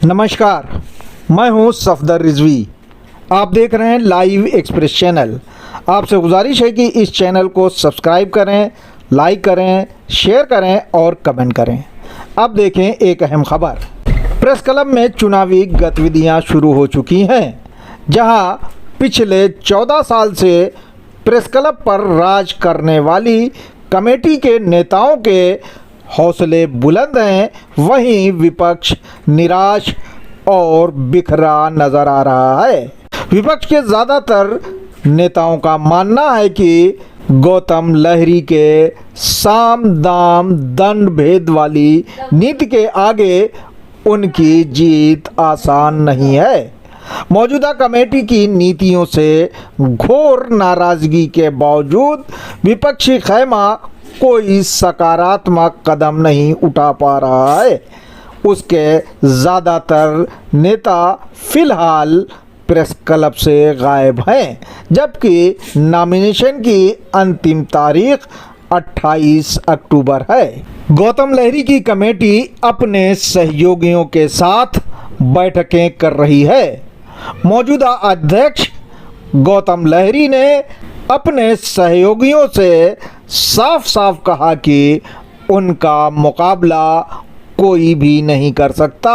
नमस्कार, मैं हूं सफदर रिजवी। आप देख रहे हैं लाइव एक्सप्रेस चैनल। आपसे गुजारिश है कि इस चैनल को सब्सक्राइब करें, लाइक करें, शेयर करें और कमेंट करें। अब देखें एक अहम खबर। प्रेस क्लब में चुनावी गतिविधियां शुरू हो चुकी हैं, जहां पिछले 14 साल से प्रेस क्लब पर राज करने वाली कमेटी के नेताओं के हौसले बुलंद हैं, वहीं विपक्ष निराश और बिखरा नजर आ रहा है। विपक्ष के ज़्यादातर नेताओं का मानना है कि गौतम लहरी के साम दाम दंड भेद वाली नीति के आगे उनकी जीत आसान नहीं है। मौजूदा कमेटी की नीतियों से घोर नाराजगी के बावजूद विपक्षी खैमा कोई सकारात्मक कदम नहीं उठा पा रहा है। उसके ज़्यादातर नेता फिलहाल प्रेस क्लब से गायब हैं, जबकि नॉमिनेशन की अंतिम तारीख 28 अक्टूबर है। गौतम लहरी की कमेटी अपने सहयोगियों के साथ बैठकें कर रही है। मौजूदा अध्यक्ष गौतम लहरी ने अपने सहयोगियों से साफ साफ कहा कि उनका मुकाबला कोई भी नहीं कर सकता।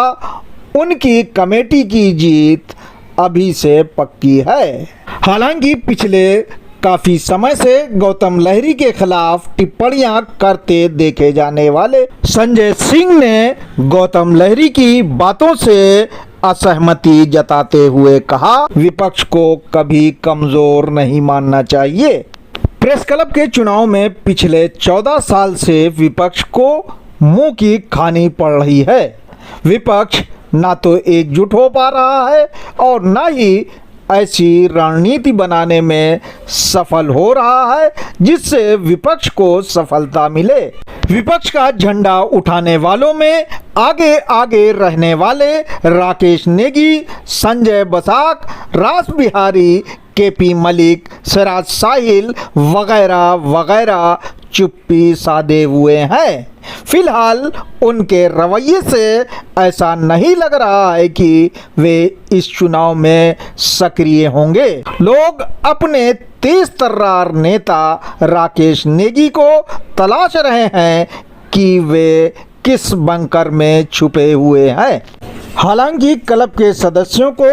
उनकी कमेटी की जीत अभी से पक्की है। हालांकि पिछले काफ़ी समय से गौतम लहरी के खिलाफ टिप्पणियां करते देखे जाने वाले संजय सिंह ने गौतम लहरी की बातों से असहमति जताते हुए कहा, विपक्ष को कभी कमज़ोर नहीं मानना चाहिए। प्रेस क्लब के चुनाव में पिछले 14 साल से विपक्ष को मुंह की खानी पड़ रही है। विपक्ष ना तो एकजुट हो पा रहा है और ना ही ऐसी रणनीति बनाने में सफल हो रहा है जिससे विपक्ष को सफलता मिले। विपक्ष का झंडा उठाने वालों में आगे आगे रहने वाले राकेश नेगी, संजय बसाक, रास बिहारी, केपी मलिक, सिराज साहिल वगैरह वगैरह चुप्पी साधे हुए हैं। फिलहाल उनके रवैये से ऐसा नहीं लग रहा है कि वे इस चुनाव में सक्रिय होंगे। लोग अपने तेज तर्रार नेता राकेश नेगी को तलाश रहे हैं कि वे किस बंकर में छुपे हुए हैं। हालांकि क्लब के सदस्यों को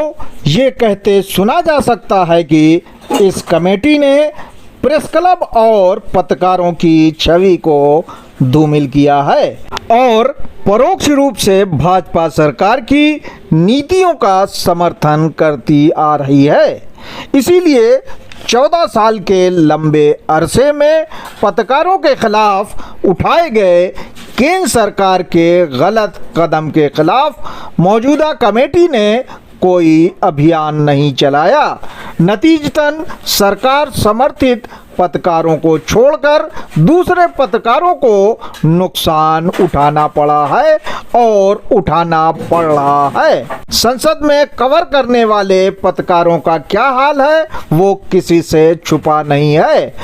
ये कहते सुना जा सकता है कि इस कमेटी ने प्रेस क्लब और पत्रकारों की छवि को धूमिल किया है और परोक्ष रूप से भाजपा सरकार की नीतियों का समर्थन करती आ रही है। इसीलिए 14 साल के लंबे अरसे में पत्रकारों के खिलाफ उठाए गए केंद्र सरकार के गलत कदम के खिलाफ मौजूदा कमेटी ने कोई अभियान नहीं चलाया। नतीजतन सरकार समर्थित पत्रकारों को छोड़कर दूसरे पत्रकारों को नुकसान उठाना पड़ा है और उठाना पड़ रहा है। संसद में कवर करने वाले पत्रकारों का क्या हाल है वो किसी से छुपा नहीं है।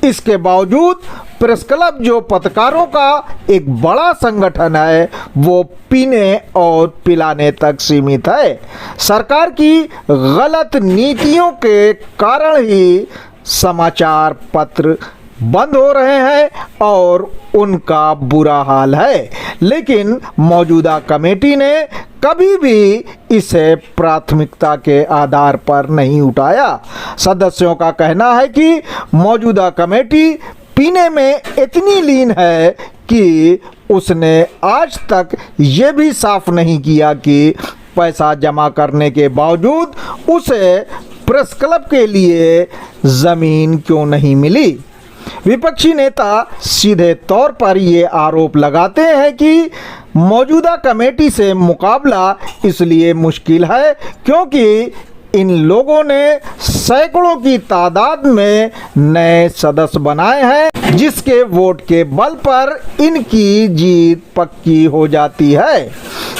इसके बावजूद प्रेस क्लब जो पत्रकारों का एक बड़ा संगठन है वो पीने और पिलाने तक सीमित है। सरकार की गलत नीतियों के कारण ही समाचार पत्र बंद हो रहे हैं और उनका बुरा हाल है। लेकिन मौजूदा कमेटी ने कभी भी इसे प्राथमिकता के आधार पर नहीं उठाया। सदस्यों का कहना है कि मौजूदा कमेटी पीने में इतनी लीन है कि उसने आज तक ये भी साफ नहीं किया कि पैसा जमा करने के बावजूद उसे प्रेस क्लब के लिए ज़मीन क्यों नहीं मिली। विपक्षी नेता सीधे तौर पर ये आरोप लगाते हैं कि मौजूदा कमेटी से मुकाबला इसलिए मुश्किल है क्योंकि इन लोगों ने सैकड़ों की तादाद में नए सदस्य बनाए हैं, जिसके वोट के बल पर इनकी जीत पक्की हो जाती है।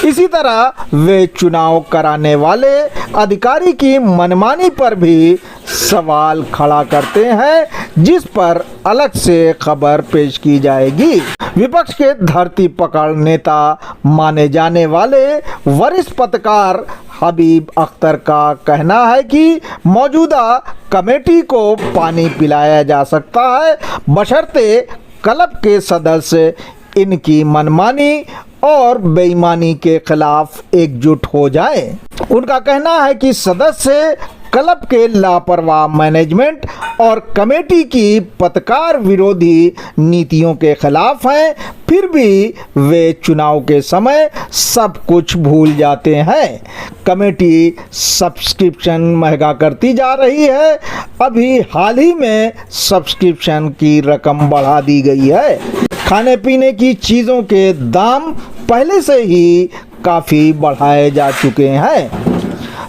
इसी तरह वे चुनाव कराने वाले अधिकारी की मनमानी पर भी सवाल खड़ा करते हैं, जिस पर अलग से खबर पेश की जाएगी। विपक्ष के धरती पकड़ नेता माने जाने वाले वरिष्ठ पत्रकार हबीब अख्तर का कहना है कि मौजूदा कमेटी को पानी पिलाया जा सकता है, बशर्ते क्लब के सदस्य इनकी मनमानी और बेईमानी के खिलाफ एकजुट हो जाएं। उनका कहना है कि सदस्य क्लब के लापरवाह मैनेजमेंट और कमेटी की पत्रकार विरोधी नीतियों के खिलाफ हैं, फिर भी वे चुनाव के समय सब कुछ भूल जाते हैं। कमेटी सब्सक्रिप्शन महंगा करती जा रही है। अभी हाल ही में सब्सक्रिप्शन की रकम बढ़ा दी गई है। खाने पीने की चीज़ों के दाम पहले से ही काफ़ी बढ़ाए जा चुके हैं।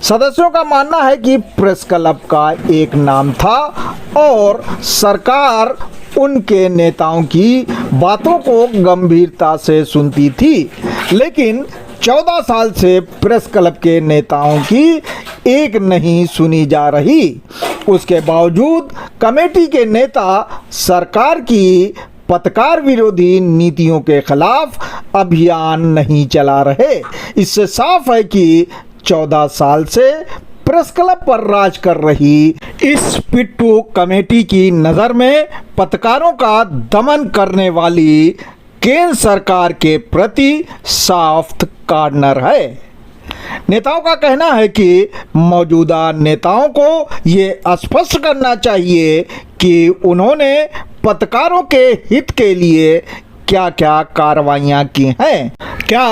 सदस्यों का मानना है कि प्रेस क्लब का एक नाम था और सरकार उनके नेताओं की बातों को गंभीरता से सुनती थी, लेकिन 14 साल से प्रेस क्लब के नेताओं की एक नहीं सुनी जा रही। उसके बावजूद कमेटी के नेता सरकार की पत्रकार विरोधी नीतियों के खिलाफ अभियान नहीं चला रहे। इससे साफ है कि 14 साल से प्रेस क्लब पर राज कर रही इस पिट्ठू कमेटी की नज़र में पत्रकारों का दमन करने वाली केंद्र सरकार के प्रति सॉफ्ट कॉर्नर है। नेताओं का कहना है कि मौजूदा नेताओं को ये स्पष्ट करना चाहिए कि उन्होंने पत्रकारों के हित के लिए क्या क्या कार्रवाइयाँ की हैं। क्या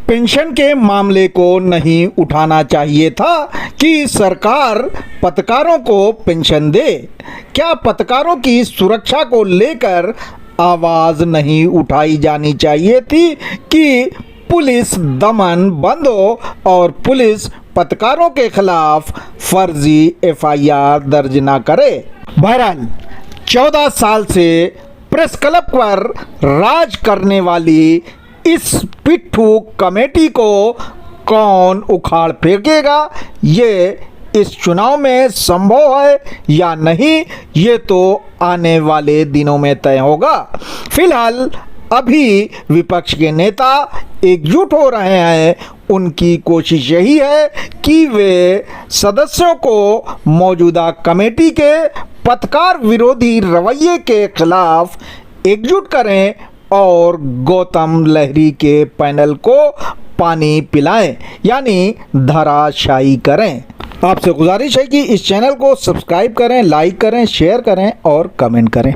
पेंशन के मामले को नहीं उठाना चाहिए था कि सरकार पत्रकारों को पेंशन दे? क्या पत्रकारों की सुरक्षा को लेकर आवाज़ नहीं उठाई जानी चाहिए थी कि पुलिस दमन बंद हो और पुलिस पत्रकारों के खिलाफ फर्जी FIR दर्ज ना करे? बहरहाल 14 साल से प्रेस क्लब पर राज करने वाली इस पिट्ठू कमेटी को कौन उखाड़ फेंकेगा, ये इस चुनाव में संभव है या नहीं, ये तो आने वाले दिनों में तय होगा। फिलहाल अभी विपक्ष के नेता एकजुट हो रहे हैं। उनकी कोशिश यही है कि वे सदस्यों को मौजूदा कमेटी के पत्रकार विरोधी रवैये के खिलाफ एकजुट करें और गौतम लहरी के पैनल को पानी पिलाएं, यानी धराशायी करें। आपसे गुजारिश है कि इस चैनल को सब्सक्राइब करें, लाइक करें, शेयर करें और कमेंट करें।